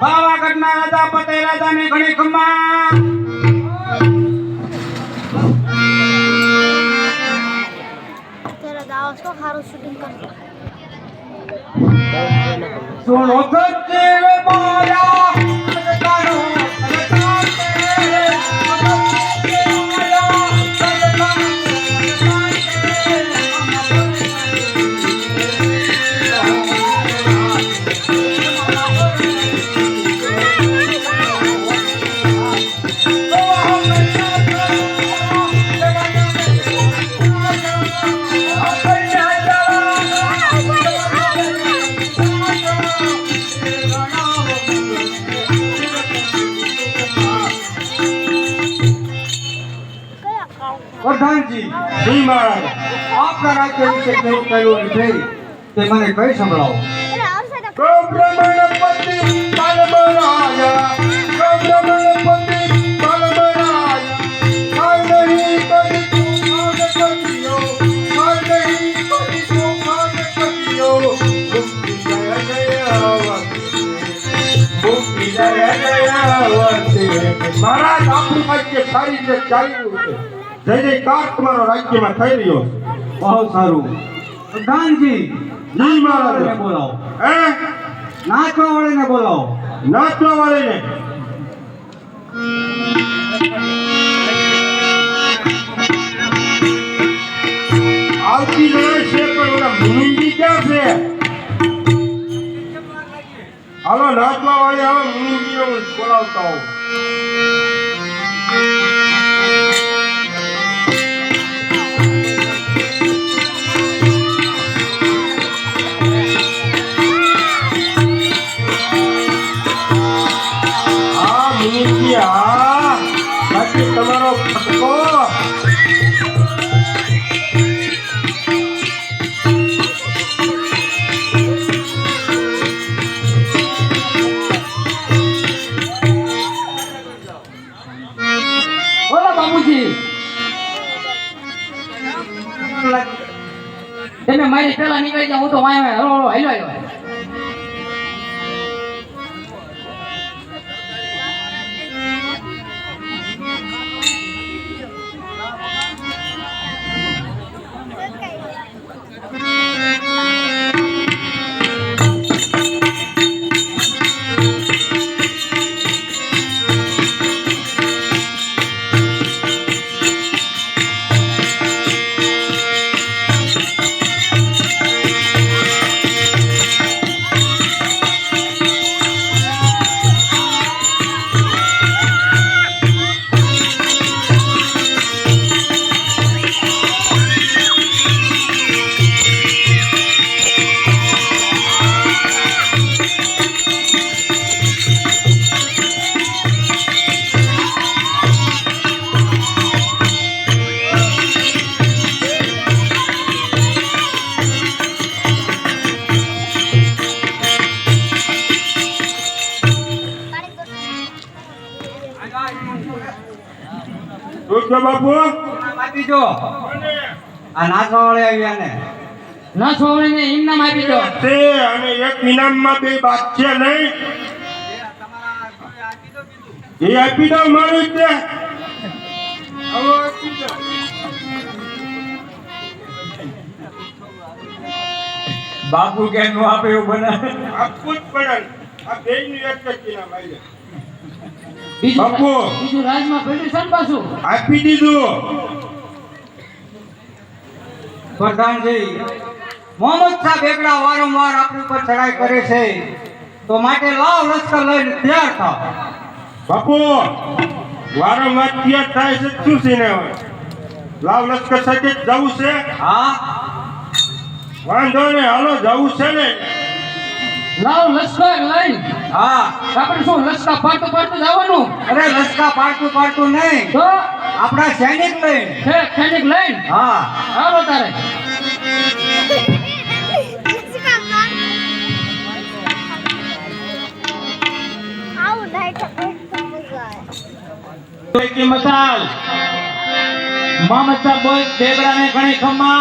પાવાગઢના રાજા પતે રાજાને ઘણી ખમ્મા तेरा दाव तो हारो शूटिंग कर सुनो सच्चे वे माया कानो प्रधानजी जी महाराज आपका राज्य विषय केवल कहलो विषय ते मने कई संभळाओ ब्रह्मणपति कालमराया ब्रह्मणपति कालमराया काल नहीं करी तू मान करियो काल नहीं करी तू मान करियो मुक्ति जय जयावती महाराज आपनु राज्य सारी રીતે ચાલી રહ્યું છે जय जयकार तुम्हारा राज्य में થઈ રહ્યો बहुत સારું પ્રધાનજી જી મહારાજ ને બોલાવો નાચવા વાળાને બોલાવો નાચવા વાળાને આવતી લડાઈ છે પણ ઓલા મુનિજી ક્યાં છે હાલો નાચવા વાળી આવે મુનિજીને બોલાવતા હો તમારો ફટકો બોલો બાબુજી તમે મારી પેલા નીકળી જાઓ હું તો વાય હલો હાલો બાપુ આપી દો આ નાચવા વાળે આવ્યા ને નાચવા વાળાને ઇનામ આપી દો તે અને એક ઇનામમાં બે બાદ છે નહીં એ આપી દો મારું છે હવે આપી દો બાપુ કે નો આપે એવું બને આપવું જ પડે આ બેયનું એક જ ઇનામ આવી બાપુ બીજું રાજમાં ભેટું છે ને પાછું આપી દીધું પ્રધાનજી મોહમ્મદ શાહ બેગડા વારંવાર આપણી ઉપર ચડાઈ કરે છે તો માટે લાવ લશ્કર લઈને તૈયાર થાવ બાપુ વારંવાર તૈયાર થાય છે શું છે ને લાવ લશ્કર સાથે જવું છે હા વાંધો ને હાલો જવું છે ને લાવ લશ્કર લઈ હા આપણે શું લશ્કર પાડતું જવાનું અરે લશ્કર પાડતું નહીં તો આપણા સૈનિક લઈને સૈનિક લઈને હા હાલો તારે की मसाल मोहम्मद साहब बोल बेगड़ा ने घणी खम्मा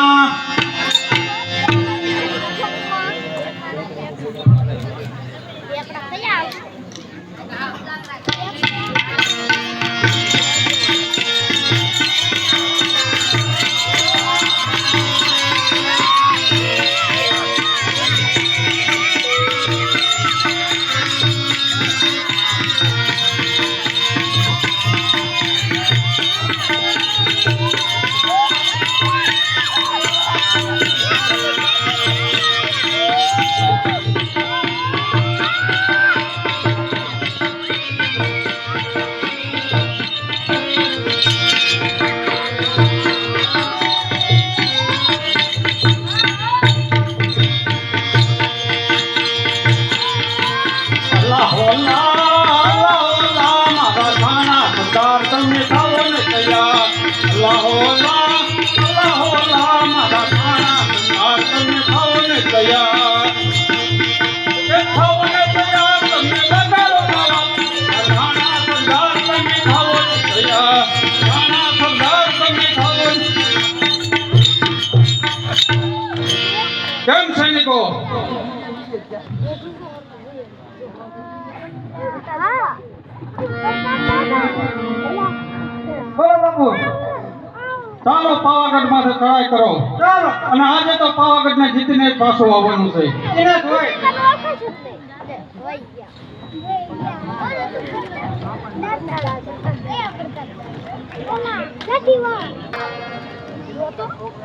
મારા ખાના સરદાર તમે થાવો ને તૈયાર મારા ખાના સરદાર તમે થાવો ને તૈયાર એ થાવો ને તૈયાર તમે લગાડો મારા ખાના સરદાર તમે થાવો ને તૈયાર ખાના સરદાર તમે થાવો ને કેમ સૈનિકો બોલો બાપુ ચાલો પાવાગઢ માથે ચડાઈ કરો ચાલો અને આજે તો પાવાગઢ ને જીતીને જ પાછું આવવાનું છે એને જ હોય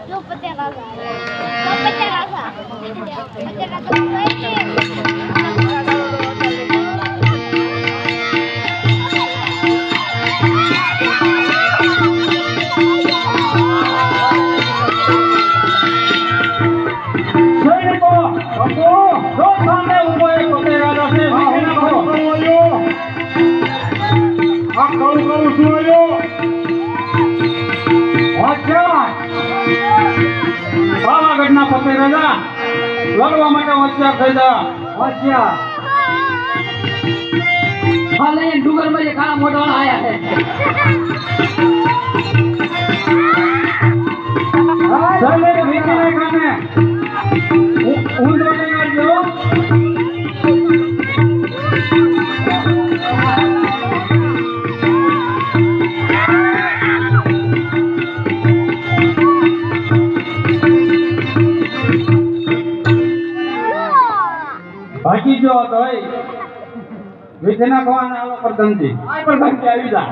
જો પત્યા પાવાગઢના પતે રાજા લડવા માટે હોશિયાર થઈ જા હોશિયાર હાલે ડુંગર માં જે કાળા મોઢા આયા છે ચાલે વીકીને કાને ઊંધો નહીં આવજો બાકી જો હતો વિધના ખવાના આલો પ્રધાનજી આ પ્રધાનજી આવી જા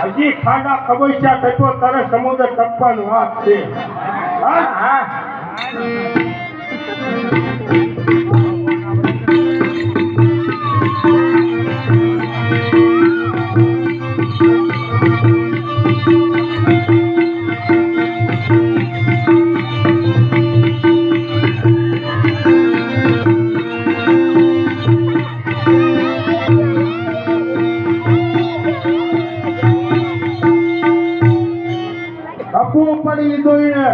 હજી ખાડા ખબોચ્યા થતો તારે સમુદ્ર ટપવાનું હાથ છે પડી દોઈને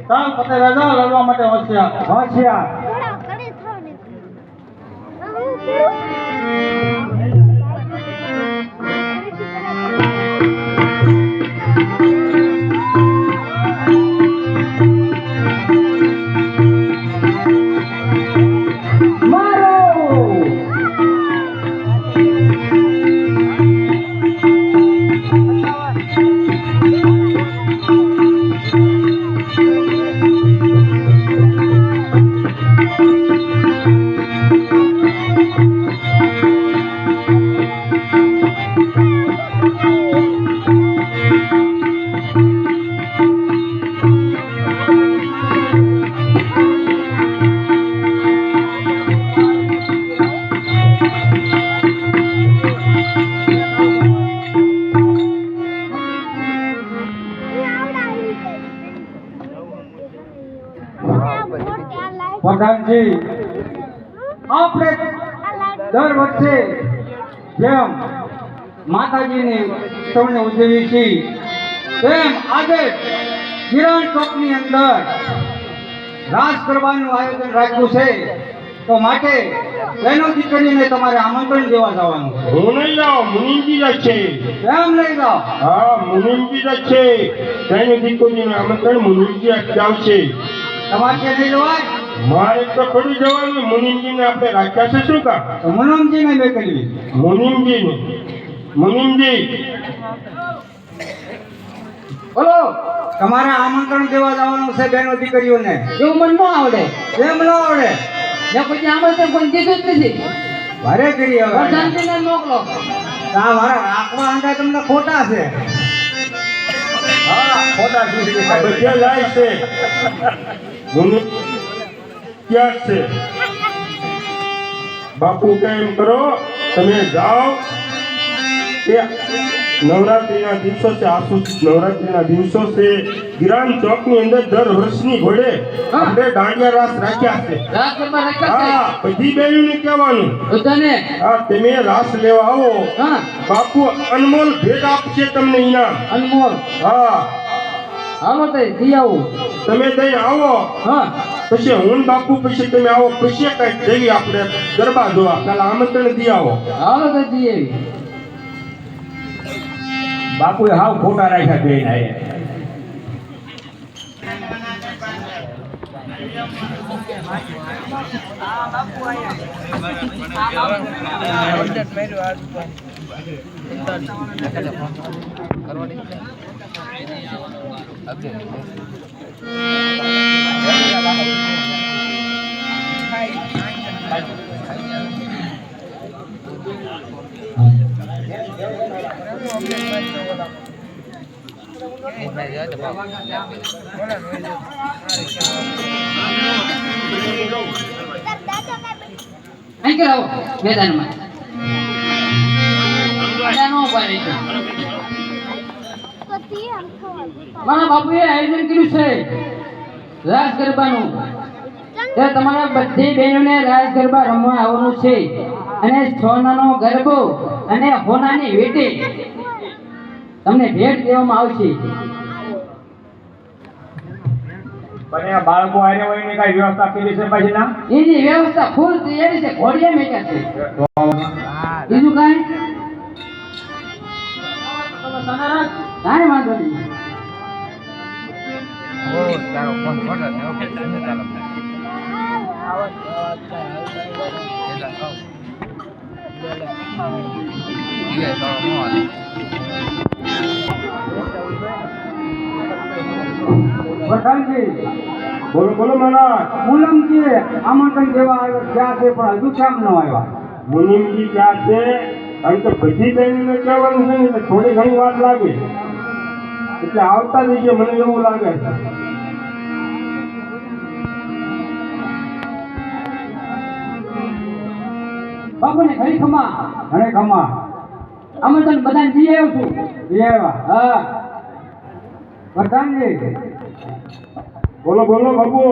ચાલ પતે રાજા લડવા માટે હોશિયાર હોશિયાર પ્રધાનજી આપણે દર વર્ષે જેમ માતાજીની ઉત્સવને ઉજવીએ છીએ તેમ આજે કિરણ ચોકની અંદર રાસ કરવાનું આયોજન રાખ્યું છે તો માટે બહેનો દીકરીને તમારે આમંત્રણ દેવા જવાનું છે હું નહીં જાઉં મુનિમજી જ છે કેમ નહીં જાઓ હા મુનિમજી જ છે તેની દીકરીનું આમંત્રણ મુનિમજી આવશે તમારે ક્યાં નહીં જવાય મારે તો ખરું જવાનું મુનિમજીને આપણે રાખ્યા છે શું કામ તો મુનમજીને મેં કરી મુનિમજી બોલો તમારે આમંત્રણ દેવા જવાનું છે બહેનો દીકરીઓને એવું મને ન આવડે કેમ ન આવડે મેં કોઈ આમંત્રણ કોઈ દીધું જ નથી ભારે કરી હવે પ્રધાનજીને મોકલો આ મારા રાખવા અંગા તમને ખોટા છે હા ખોટા બધે જાય છે ક્યાં છે બાપુ કેમ કરો તમે જાઓ કે નવરાત્રિના દિવસો છે આસુ નવરાત્રિના દિવસો છે ગિરામ ચોકની અંદર દર વર્ષની ઘોડે આપણે દાંડિયા રાસ રાખ્યા છે રાસ ગરબા રાખ્યા હા બધી બહેનોને કહેવાનું છે બધાને હા તમે રાસ લેવા આવો હા બાપુ અનમોલ ભેટ આપશે તમને ઇનામ અનમોલ હા હાલો તો દી આવું તમે દઈ આવો હા પછી હું બાપુ પછી તમે આવો પછી કઈક જઈએ આપણે ગરબા જોવા પેલા આમંત્રણ દી આવો હાલો તો દી આવી બાપુએ હાવ ખોટા રાખ્યા બે ના અહીં કે આવો મેદાનમાં મેદાનો ઉભા રહી છે મારા બાપુએ આયોજન કર્યું છે રાસ ગરબાનું તે તમારા બધી બહેનોને રાસ ગરબા રમવા આવવાનું છે અને સોનાનો ગરબો અને હોનાની વીંટી તમને ભેટ દેવામાં આવશે પણ આ બાળકો આરે હોય ને કઈ વ્યવસ્થા કરી છે પછી ના એની વ્યવસ્થા ફૂલ તૈયારી છે ઘોડિયા મેક્યા છે બીજું કાંઈ કાંઈ વાંધો નહીં પ્રધાનજી બોલો બોલો મહારાજ પૂનમજી આમંત્રણ દેવા આવ્યો ક્યાં છે પણ હજુ કેમ ન આવ્યા મુનિમજી ક્યાં છે કારણ કે બધી બહેનોને કહેવાનું છે ને એટલે થોડી ઘણી વાર લાગે એટલે આવતા જઈએ મને એવું લાગે છે બાપુને ઘડી ખમા અને ખમા આમંત્રણ બધાને દી આવ્યો છું એ આવ્યા હા પ્રધાનજી બોલો બોલો બાબુ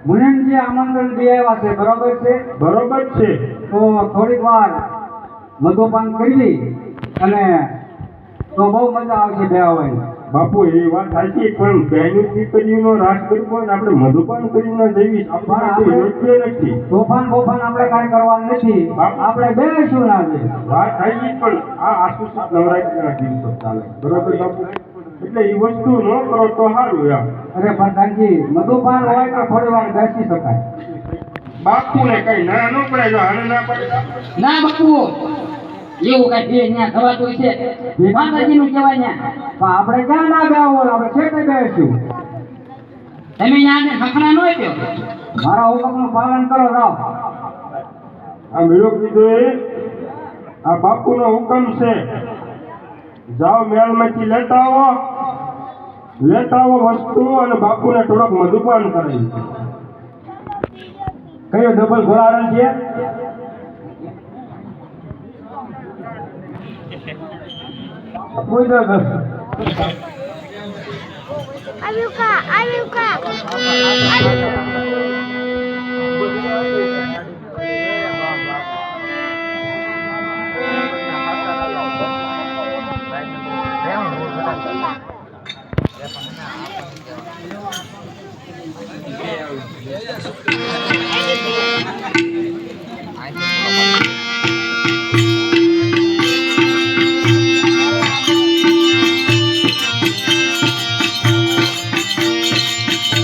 મુનિમજી આમંત્રણ દે આવ્યા છે બરોબર છે બરોબર છે તો થોડીક વાર મધુપાન કરી અને તો બહુ મજા આવશે બે હોય બાપુ એ વાત સાચી પણ બહેનું દીકરીઓનો રાસ કરવો ને આપણે મધુપાન કરીને જઈશ આપણે યોગ્ય નથી તોફાન બોફાન આપણે કાંઈ કરવાનું નથી આપણે બેસીશું ના છે વાત સાચી પણ આ આસુસુસ નવરાત્રિના દિવસો ચાલે બરોબર બાપુ એટલે એ વસ્તુ ન કરો તો સારું યાર અરે પ્રધાનજી મધુપાન હોય તો થોડી વાર બેસી શકાય બાપુને કઈ ના ન પડે જો આને ના પડે ના બાપુ એવું કાંઈ બે ત્યાં થવાતું છે માતાજીનું કહેવાય ત્યાં પણ આપણે ક્યાં ના બેવું આપણે છેટે બેસીશું તમે ત્યાં ખખણા ન આપ્યો મારા હુકમનું પાલન કરો રાવ આ મેળો કીધો આ બાપુનો હુકમ છે જાઓ મેળમાંથી લેતા આવો વસ્તુ અને બાપુને થોડોક મધુપાન કરાવી કયો ડબલ ઘોડારણ છે કોઈ દો આવ્યું કા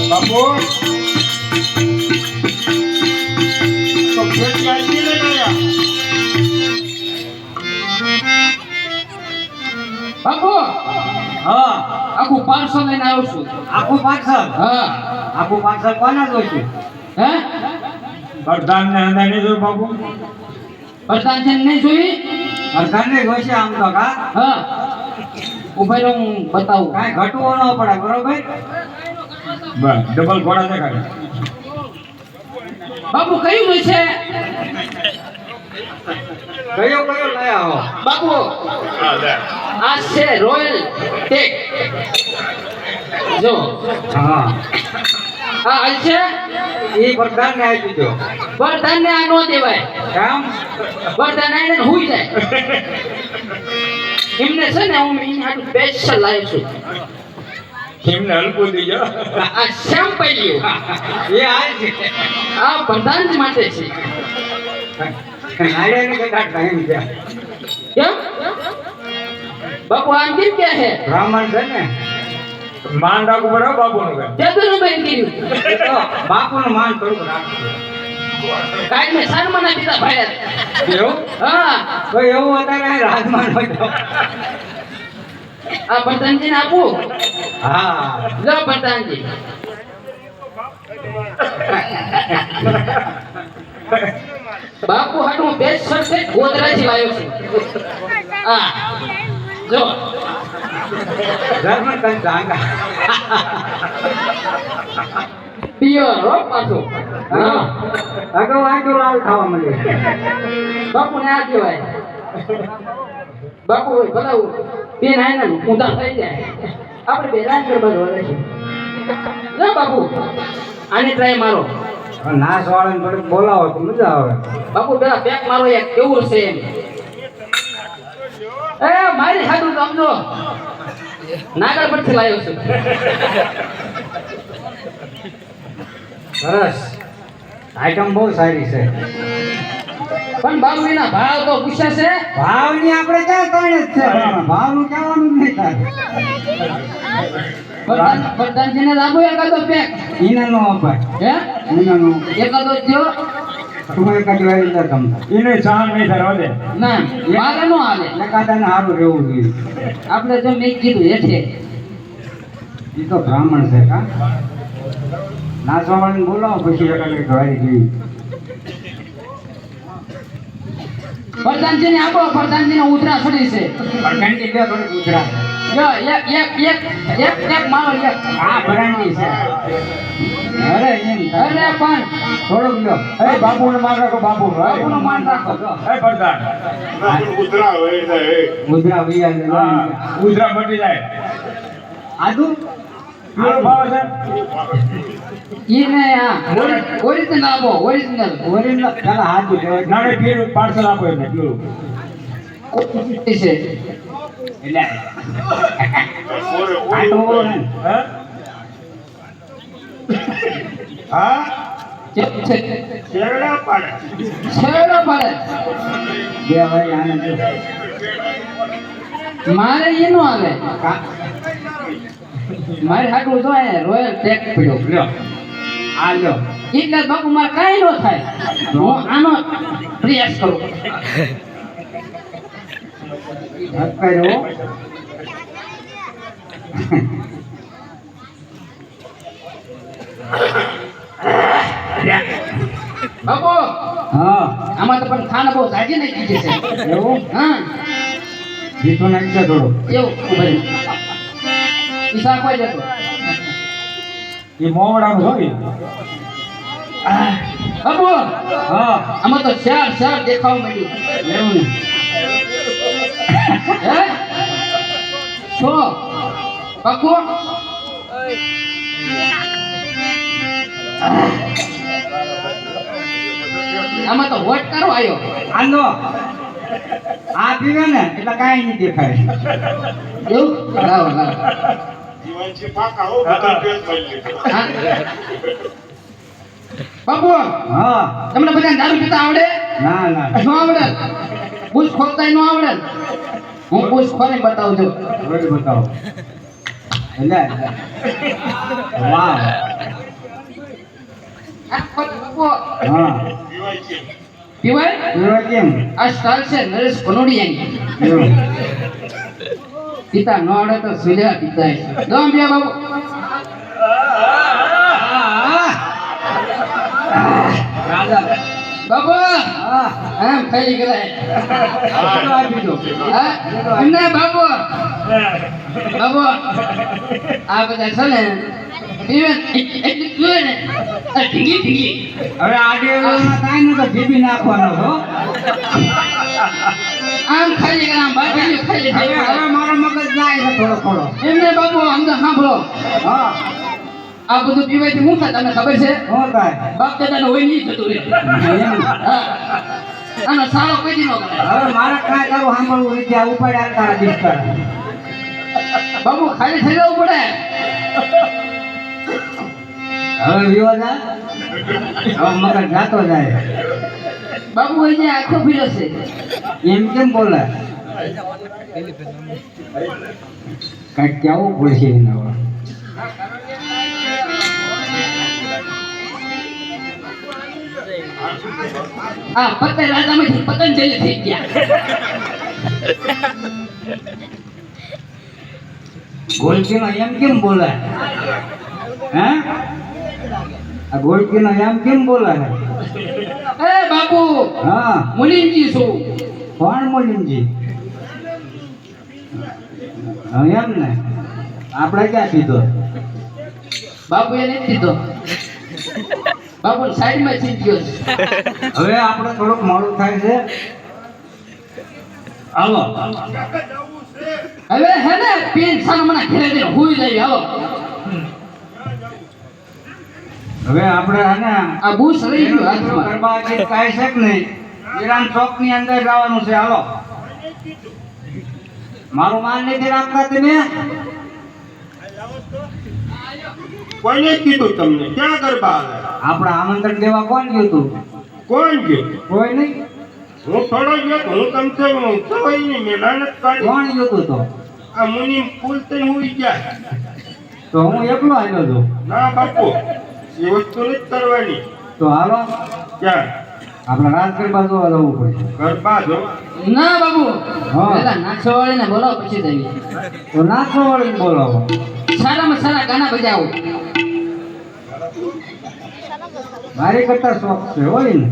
બાપુ તો ખેતી આવી લઈને આવ્યા બાપુ હા આખું 500 લઈને આવું છું આખું પાછળ હા આખું પાછળ કોના જોઈશું હે પ્રધાન ને અંદર નહીં જોયું બાપુ પ્રધાન છે નહીં જોઈ પ્રધાન ને જોઈશે આમ તો કા હા ઉભા રહો હું બતાવું કાંઈ ઘટવું ન પડે બરોબર બસ ડબલ ઘોડા દેખાડે બાપુ કયું છે કયો કયો લાયા હો બાપુ આ છે રોયલ ટેક જો હા આ હાલ છે એ પ્રધાનને આપી દો વરદાન ને આ નો દેવાય કામ વરદાન આઈને હુઈ જાય એમને છે ને હું એની હાટુ સ્પેશિયલ લાવ્યો છું એમને હલકું દીજો આ શેમ્પેલિયો એ હાલ છે આ પ્રધાન માટે છે નાળિયેરને કેટલા ટાઈમ છે કેમ બાપુ આમ કેમ કે છે બ્રાહ્મણ છે ને માન રાખવું પડે હો બાપુનું કઈ જગનું બેન કર્યું એ તો બાપુનું માન થોડુંક રાખજો કાઈ મેં સન્માના પિતા ભાઈ એવું હા તો એવું અત્યારે રાજમાન હોય તો આ પ્રધાનજી ને આપું હા લો પ્રધાનજી બાપુ હાટુ હું બેસ્ટ સરસે ગોધરાજી લાવ્યો છું હા જો ધર્મ કંઈ જાંગા પિયર હો પાછો હા અગાઉ આટલું લાલ ખાવા મળે બાપુ ને આ કહેવાય બાપુ હોય ભલા બેન આય ને ઊંધા થઈ જાય આપણે બે રાજ કરવા દોડે છે ના બાપુ આને ટ્રાય મારો નાશ વાળાને થોડુંક બોલાવો તો મજા આવે બાપુ પેલા પેક મારો એક કેવું છે એમ એ મારી હાથું સમજો નાગર પરથી લાવ્યો છું સરસ આઈટમ બહુ સારી છે પણ બાબુ એના ભાવ તો પૂછ્યા છે ભાવની આપણે ક્યાં તણે જ છે ભાવનું કહેવાનું જ નહીં થાય પ્રધાનજીને લાગુ એકાદો પેક ઈને નો અપાય હે ઈને નો એકાદો જો તું એક જ વાળી અંદર તમતા એને સહન નહીં થાય વધે ના મારે નો હાલે એકાદાને સારું રહેવું જોઈએ આપણે જો મેં કીધું એટલે એ તો બ્રાહ્મણ છે કા નાચવા વાળાને બોલાવો પછી એકાદ વાળી જોઈએ પ્રધાનજીને આપો પ્રધાનજીને ઉતરા છોડી છે ઘંટી બે થોડી ગુજરાત જો એક મારો એક આ ભરાણી છે અરે એમ અરે પણ થોડુંક લો એ બાપુને માન રાખો બાપુનું બાપુનો માન રાખો જો એ પ્રધાન ગુજરાત વિયા હા ઉધરા મટી જાય આદુ કેવો ભાવ છે ઈને આ ઓરિજિનલ આપો ઓરિજિનલ ઓરિજિનલ પેલા હાથ જોડે નાણે પીર પાર્સલ આપો એમને પીરું છે એટલે આટો ને હે હા છે શેરડા પાડે છેડો પડે બે વાળી આને જો મારે એનો આવે કા- મારે હાટું જો રોયલ ટેક પડ્યો લ્યો આ લ્યો એટલે બાપુ મારે કાંઈ ન થાય હું આનો પ્રયાસ કરું હાથ કર્યો બાપુ હા આમાં તો પણ ખાના બહુ જાજી નહીં કીધી છે એવું હા જીતો નાખજો થોડો એવું ભાઈ ઈશા કોઈ જતો એ મોવડાનું હોય બાપુ હા આમાં તો શેર દેખાવા માંડ્યું એવું ને હે છો બાપુ આમાં તો વોટ કરો આયો આંદો આ પીવે ને એટલે કાંઈ નહીં દેખાય એવું લાવો લાવો હા. બાપુ હા તમને બધા દારૂ પીતા આવડે ના ના ન આવડે બુશ ખોલતા ન આવડે હું બુશ ખોલી બતાવું છું રોજ બતાવો એટલે વાહ આ ખોલ બાપુ હા પીવાય પીવા કેમ આ સ્ટાઇલ છે નરેશ કનોડિયાની એવું પિતા ન આવડે તો સુજા પિતા દો બે બાબુ રાજા બાબુ હા આમ ખાઈ ગયેલા આટલો આપી દો હા એમને બાબુ બાબુ આ બધા છે ને પીવે એટલી પીવે ને આ ઢીંગી ઢીંગી હવે આડે ઓલામાં કાંઈ નહીં તો જીભી નાખવાનો છો આમ ખાલી આમ બાકી ખાલી હવે હવે મારો મગજ જાય છે થોડો થોડો એમને બાપુ અંદર સાંભળો હા આ બધું પીવાથી શું થાય તમને ખબર છે શું થાય બાપ દાદાને હોય નહીં થતું રે હા આનો સારો કોઈ દી ન કરે હવે મારે કાંઈ કરવું સાંભળવું વિદ્યા ઉપાડ્યા તારા દીકરા બાપુ ખાલી થઈ જવું પડે હવે વિવો જા હવે મગજ જાતો જાય બાપુ એ જે આખો ફીરો છે એમ કેમ બોલે કાંઈક કેવું પડશે એને હવે આ પતંગ રાજામાંથી પતંજલિ થઈ ગયા ગોલકીનો એમ કેમ બોલે હે આ ગોલકીનો એમ કેમ બોલે એ બાપુ હા મુનિમજી છું કોણ મોલીમજી હા એમ ને આપણે ક્યાં પીધો બાપુ એ નથી દીધો બાપુ સાઈડમાં ચીજ ગયો છે હવે આપણે થોડુંક મોડું થાય છે હાલો હવે હે ને પેન સાનો મને ઘરે જઈને હુઈ જાય હાલો હવે આપણે આને આ બુશ રહી ગયું હાથમાં ગરબા ગીત ગાય છે કે નહીં વિરામ ચોક ની અંદર જવાનું છે હાલો મારું માન નથી રાખતા તમે કોને કીધું તમને ક્યાં ગરબા આવે આપણે આમંત્રણ દેવા કોણ ગયું તું કોણ ગયું કોઈ નહીં હું થોડો ગયો તો હું તમ થઈ હું સવાઈ ની મહેનત કરી કોણ ગયું તું તો આ મુનિ ફૂલ થઈ હુઈ ગયા તો હું એકલો આવ્યો છું ના બાપુ એ વસ્તુ નથી કરવાની તો હાલો ક્યાં આપણે રાત ગરબા જોવા જવું પડશે ગરબા જો ના બાપુ હા. પેલા નાચવા વાળીને બોલાવો પછી જઈએ તો નાચવા વાળીને બોલાવો સારામાં સારા ગાના બજાવો મારી કરતા શોખ છે હોય ને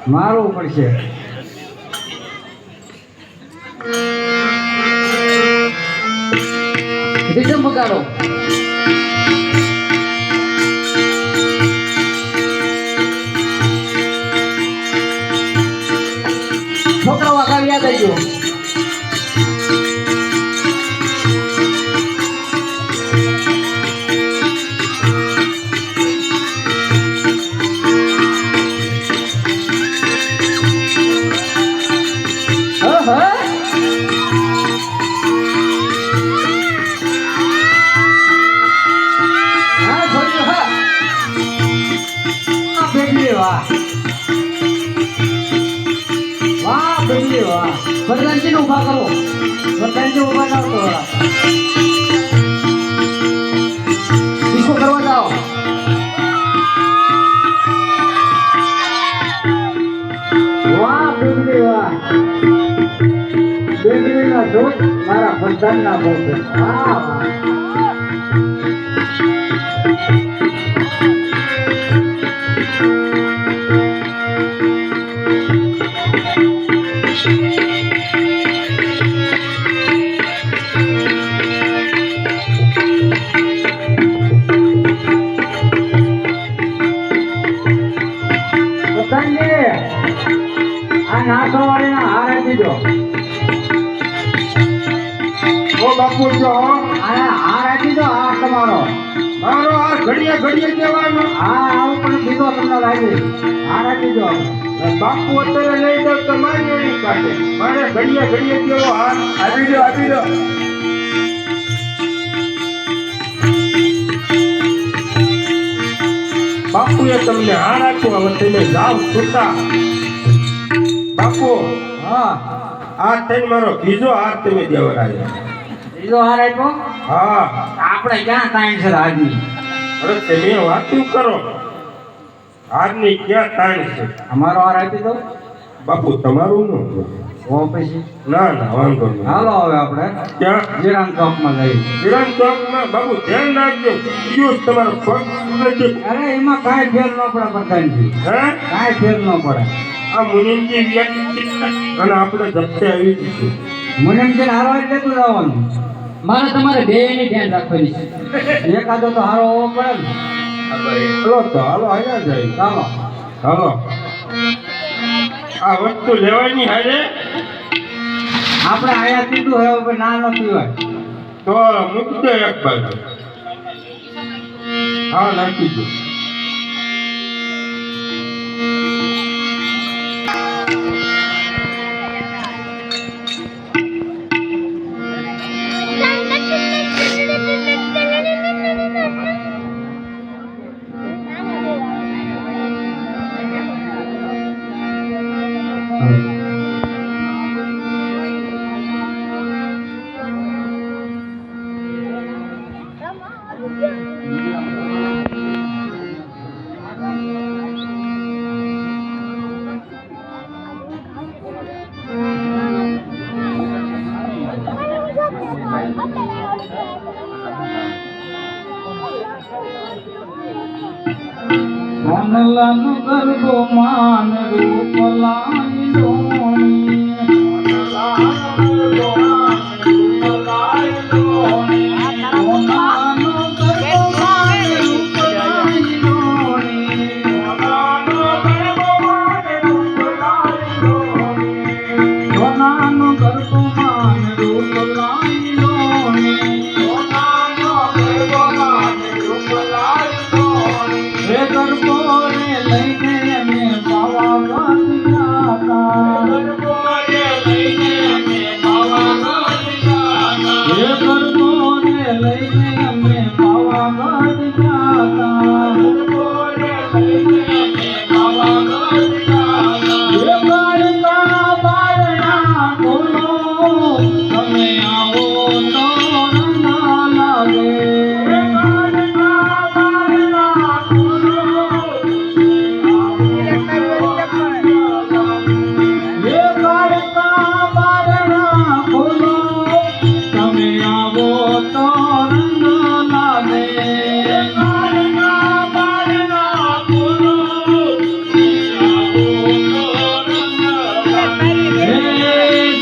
મારવું પડશે રીધમ બગાડો છોકરાઓ આગળ યાદ આવી ગયો વાહ બેટી વાહ વરદાનજી નો ઉભા કરો બધાને ઉભા થાવ તો ડિસ્કો કરવા જાઓ વાહ બેટી વાહ બેટીના જોત મારા બધાના બોલ વાહ આ નાસો વાળીના હાર આપી દો ઓ બાપુ જો આ હાર આપી દો આ તમારો મારો આ ઘડીએ ઘડીએ દેવાનો હા આવું પણ દીધો તમને લાગી હાર આપી દો બાપુ અત્યારે લઈ જાવ તો મારી એની કાઢે મારે ઘડીએ ઘડીએ દેવો હાર આપી દો આપી દો બાપુએ તમને હાર આપ્યો હવે તમે જાઓ છૂટા બાપુ હા આ થઈને મારો બીજો હાર તમે દેવરાયો બીજો હાર આપ્યો હા આપણે ક્યાં ટાઈમ છે આજની અરે તમે વાતું કરો હારની ક્યાં ટાઈમ છે અમારો હાર આપી દો બાપુ તમારું ન ઓ પછી ના ના વાંધો નહીં હાલો હવે આપણે ક્યાં જીરામ ચોકમાં જઈએ વિરામ ચોકમાં બાબુ ધ્યાન રાખજો કયો તમારો પગ નથી અરે એમાં કાંઈ ફેર ન પડે પ્રધાનજી હે કાંઈ ફેર ન પડે આ મુનિમજી વ્યક્તિ અને આપણે જપ્તે આવી દીધું મુનિમજી હારો એટલે તું જવાનું મારે તમારે બેયની ધ્યાન રાખવાની છે. એકાદો તો હારો હોવો પડે ને. હાલો તો હાલો આયા જાય. ચાલો હાલો આ વસ્તુ લેવાની હારે આપણે આયા સીધું હવે ઉપર ના ન પીવાય. તો મૂકી દો એક બાજુ. હા નાખી દો. સોનલાનો ગરબો માન રૂપ લાઈ લોણી. સોનલાનો ગરબો માન રૂપ લાઈ લોણી. સોનાનો ગરબો માન રૂપ લાઈ લોણી. સોનાનો ગરબો માન રૂપ લાઈ લોણી. સોનાનો ગરબો માન રૂપ લાઈ લોણી. સોનાનો ગરબો માન રૂપ લાઈ લોણી. હે ગરબો રે લઈને અમે પાવાગઢ જાતા. ગરબો રે લઈને અમે પાવાગઢ જાતા. હે ગરબો રે લઈને અમે પાવાગઢ જાતા. ગરબો રે લઈને અમે પાવાગઢ જાતા. હે કાળકા બારણા ખોલો, તમે આવો તો રંગ લાગે. હે કાળકા બારણા ખોલો, હે કાળકા બારણા ખોલો, તમે આવો તો રંગ લાગે. હે કાળકા બારણા ખોલો, હે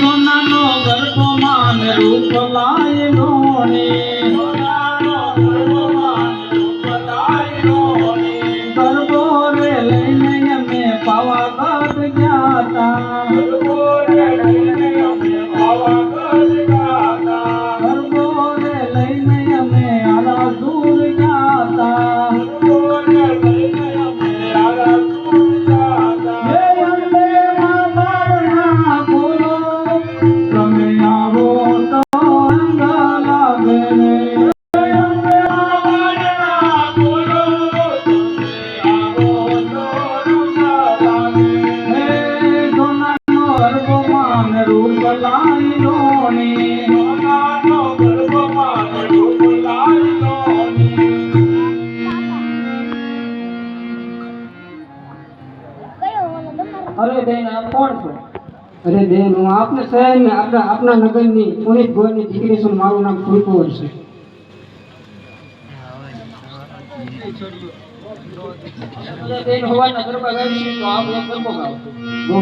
સોનાનો ગરબો માન રૂપ લાય લોણી. સોનાનો ગરબો માન રૂપ લાય લોણી. ગરબો રે લઈને અમે પાવાગઢ જાતા. ગરબો રે લઈને અમે પાવાગઢ જાતા. ગરબો રે લઈને અમે આલાસુર જાતા. ગરબો રે લઈને અમે આલાસુર જાતા. હે અંબે માં બારણા ખોલો, તમે આવો તો રંગ લાગે. હે અંબે માં બારણા ખોલો, તમે આવો તો રંગ લાગે. હે સોનાનો ગરબો માન રૂપ લાઈ લોણી. સોનાનો ગરબો માન રૂપ લાઈ લોણી. અરે બેન આપ કોણ છો? અરે બેન, હું આપને શહેર ને આપના નગરની પુનિત ભોયની દીકરી છું. મારું નામ ફૂલકુંવર છે. અરે બેન હવાના ગરબા ગાઈશું તો આપ એક ગરબો ગાઓ. બહુ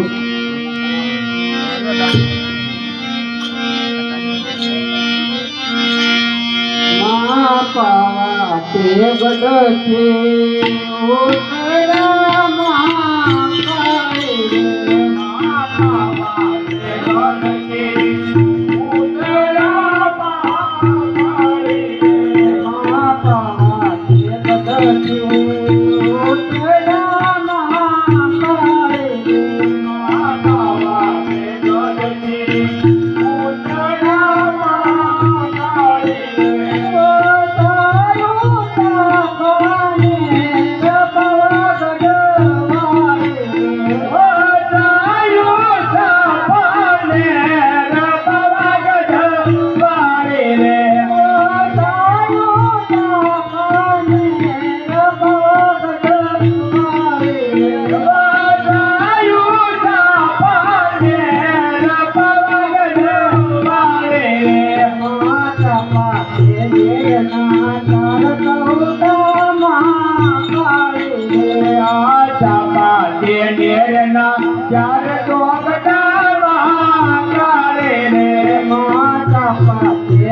મા પાવા તે ગઢથી ઉતરા મા કાળે રે. મા પાવા તે ગઢથી ઉતરા મા કાળે રે. મા પાવા તે ગઢથી ઉતરા મા કાળે રે. મા પાવા તે ગઢથી ઉતરા મા કાળે રે. ચાર તો ગટાવા કાળે રે. માતા પાતે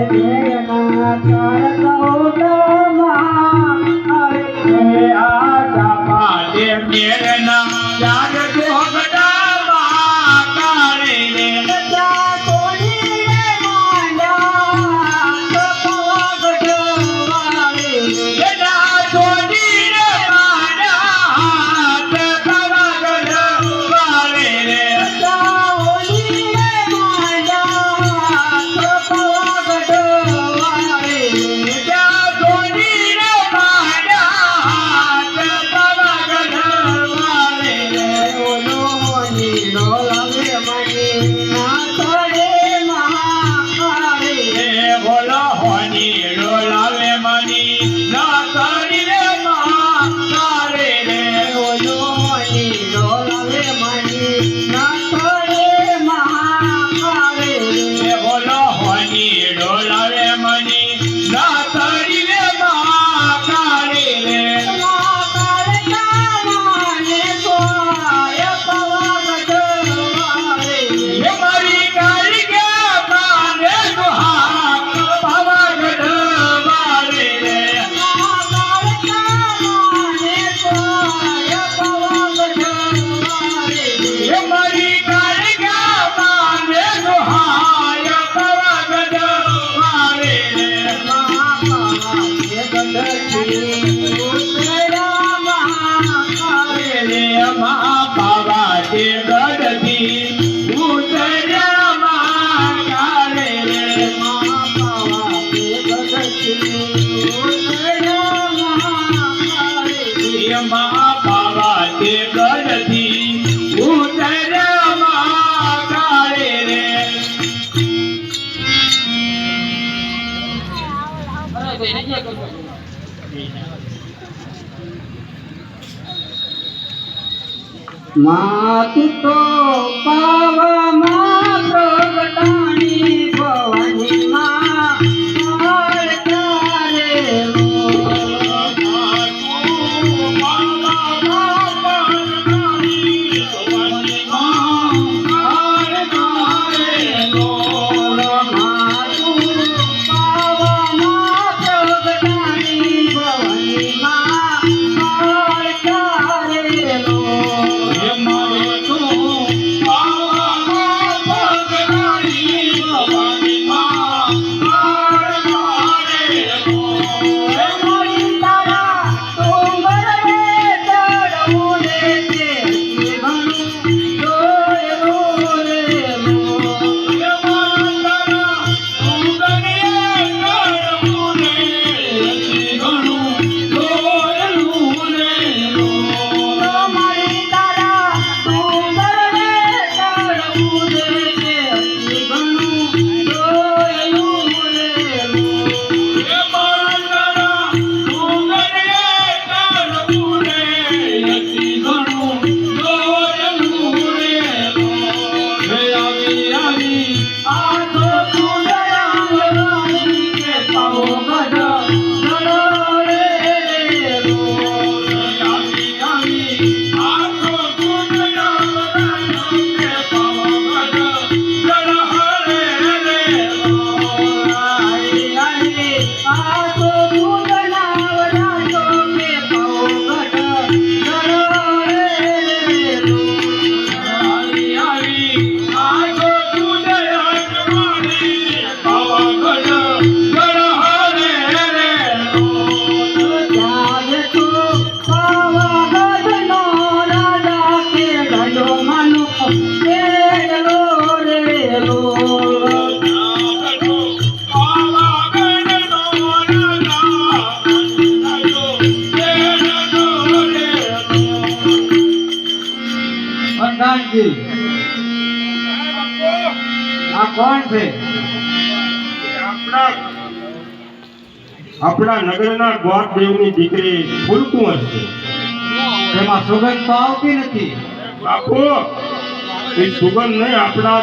ગરથી ઉતર્યા કાળે રે માતું તો પાવામાં પ્રગટાણી ભવાની માં તારે પ્રધાનજી આ કોણ છે? આપણા નગરના ગોરદેવની દીકરી ફૂલકુંવર છે. એમાં સુગંધ તો આવતી નથી. બાપુ એ સુગંધ નહીં, આપણા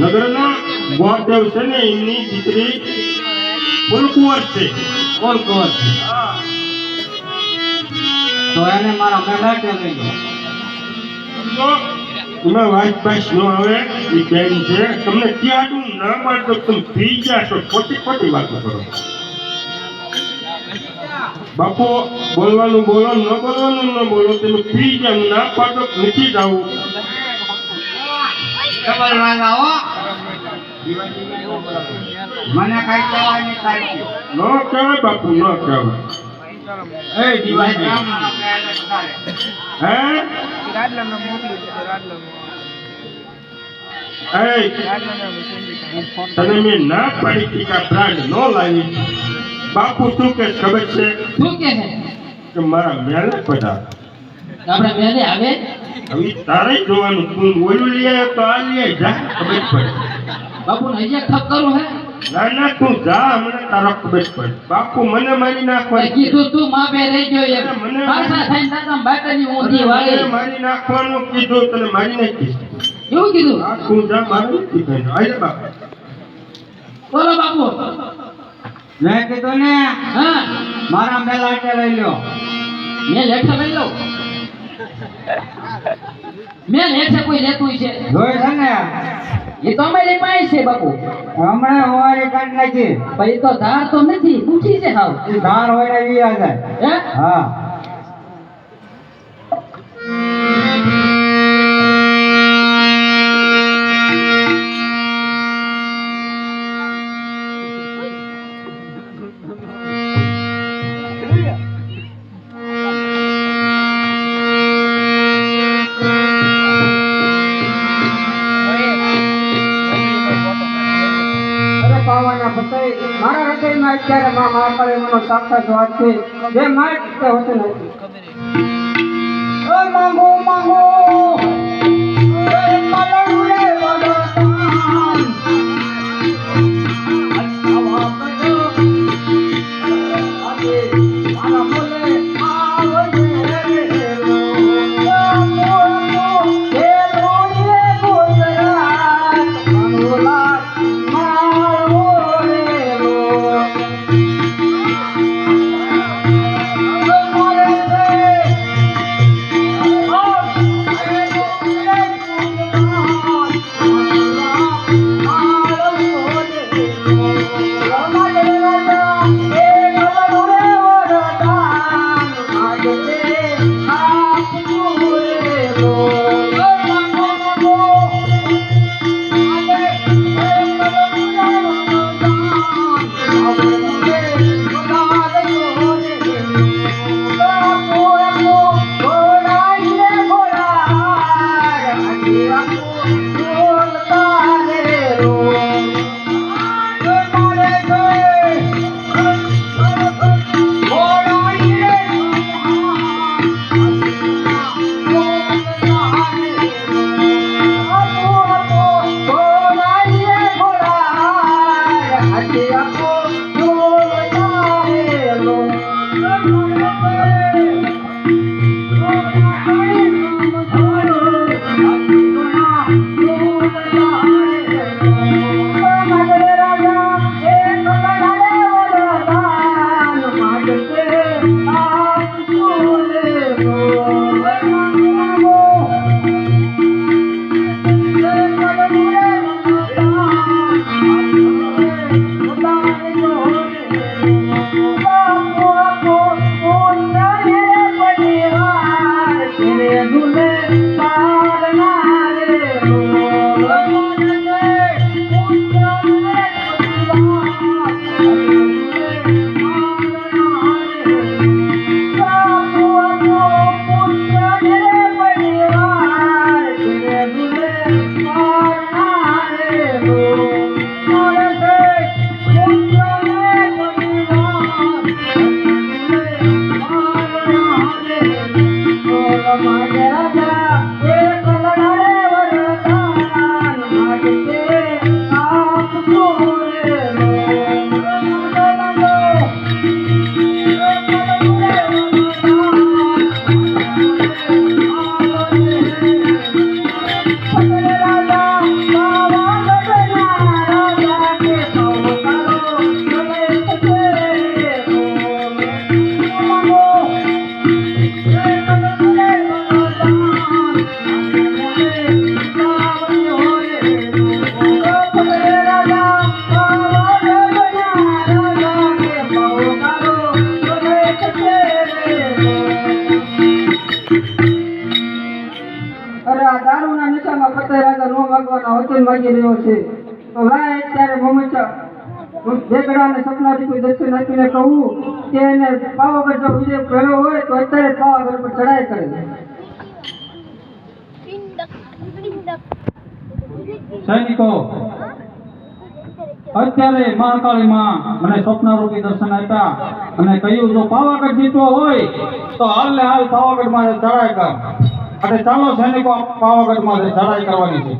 નગરના ગોરદેવ છે ને એમની દીકરી ફૂલકુંવર છે. કોણ કોણ છે? તો એને મારા મેળાટે લઈ લો. તો એમાં વાત પાસ ન આવે એ બેન છે. તમને ક્યાં ના પાડતો તમે પી ગયા છો, ખોટી ખોટી વાતો કરો. બાપુ બોલવાનું બોલો, ન બોલવાનું ન બોલો. તમે પી ગયા ના પાડતો નથી જવું. ડબલ વાગ આવો. મને કઈ કહેવાય નહીં કાંઈ. ન કહેવાય બાપુ, ન કહેવાય. એ દિવાળી હે તને મેં ના પાડી કે આ બ્રાન્ડ ન લાવી. બાપુ શું કે ખબર છે શું કે છે? કે મારા મેલે પધાર. આપણે મેલે આવે હવે તારે જ જોવાનું. તું ઓલું લઈ આવ્યો તો આ લઈ આવી. જા, ખબર પડે. બાપુ ને હજી ઠપ કરું હે ના ના તું જા, મને તારા ખબર પડે. બાપુ મને મારી નાખવા કીધું તું માપે રહી ગયો એમ પાછા થઈને દાદા બાટાની ઊંધી વાળી મારી નાખવાનું કીધું, તને મારી નાખીશ. એવું કીધું? આ તું જા, મારે નથી કહેવાનું. આય બાપુ. બોલો બાપુ. મેં કીધું ને હા મારા મેળાટે લઈ લો. મેં લેખે લઈ લઉં. મેં લેખે કોઈ લેતું છે જોઈ છે ને એ તો અમારી પાસે છે બાપુ. હમણાં હોવારી કાઢ નાખી. પછી તો ધાર તો નથી, પૂછી છે હાવ. એ ધાર હોય ને વી જાય. હે હા પાવાના બતાય મારા હૃદયમાં અત્યારે માં મહાકાળી મનો સાક્ષાત વાત છે જે મારે તે હોતું નથી. ઓ મા અરે આ દારૂના નશામાં પતે રાજા નો માગવાના વચન માગી રહ્યો છે તો લાય અત્યારે મોમચા વેગડાને સપનાથી દર્શન આપીને કહું કે એને પાવાગઢ જો વિજય કર્યો હોય તો અત્યારે જ પાવાગઢ પર ચડાઈ કરે સૈનિકો, અત્યારે મહાકાળી માં મને સ્વપ્નરૂપી દર્શન આપ્યા અને કહ્યું જો પાવાગઢ જીતવો હોય તો હાલ ને હાલ પાવાગઢ માં ચડાઈ કર. અને ચાલો સૈનિકો, પાવાગઢ માં ચડાઈ કરવાની છે.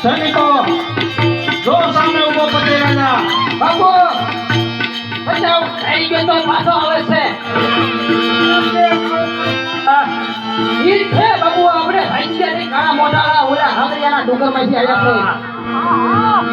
સૈનિકો, જો સામે ઉભો પતે રાજા. બાપુ બચાવ થઈ ગયો તો પાછો આવે છે ઈ છે બાપુ આપણે ભાઈચારી કાળા મોઢાળા ઓલા હાંગરિયાના ડુંગરમાંથી આવ્યા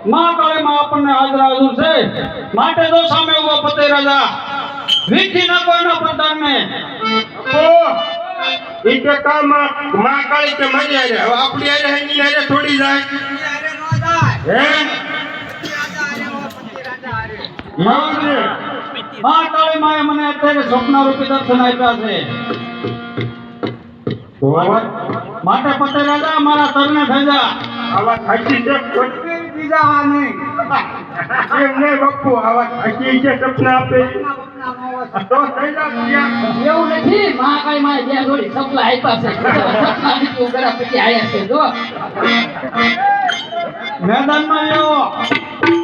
મહાકાળી માં આપણને હાજર હાજર છે માટે જો સામે ઉભો પતે રાજા વીખી નાખો એના પ્રધાનને. ઈ કે કામ મહાકાળી કે મરી આરે હવે આપણી આરે હેની આરે થોડી જાય હે મહાકાળી માએ મને અત્યારે સ્વપ્નરૂપી દર્શન આપ્યા છે માટે પતે રાજા મારા તરને થઈ જા. આવા ખાસી છે બીજા નહીં એમ નહીં બાપુ આવા ખાસી છે સપના આપે તો થઈ જા એવું નથી મહાકાળી માં બે જોડી સપલા આપ્યા છે સપના નીકળ્યું કરા પછી આયા છે જો મેદાનમાં આવો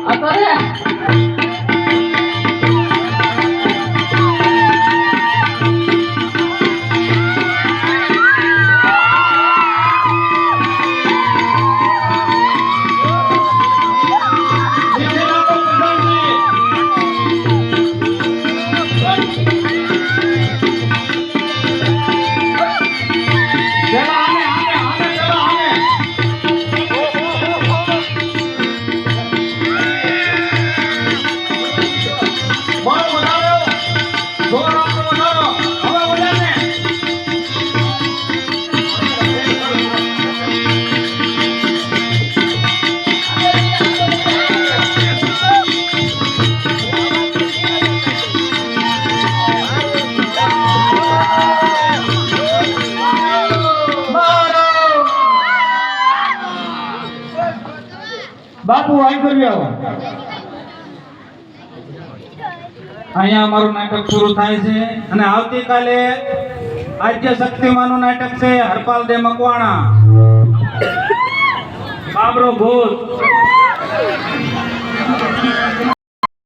અત્યારે બાપુ આઈ કરી આવો. અહીંયા અમારું નાટક શરૂ થાય છે અને આવતીકાલે આદ્ય શક્તિમાનનું નાટક છે. હરપાલ દે મકવાણા, બાબરો ભૂત,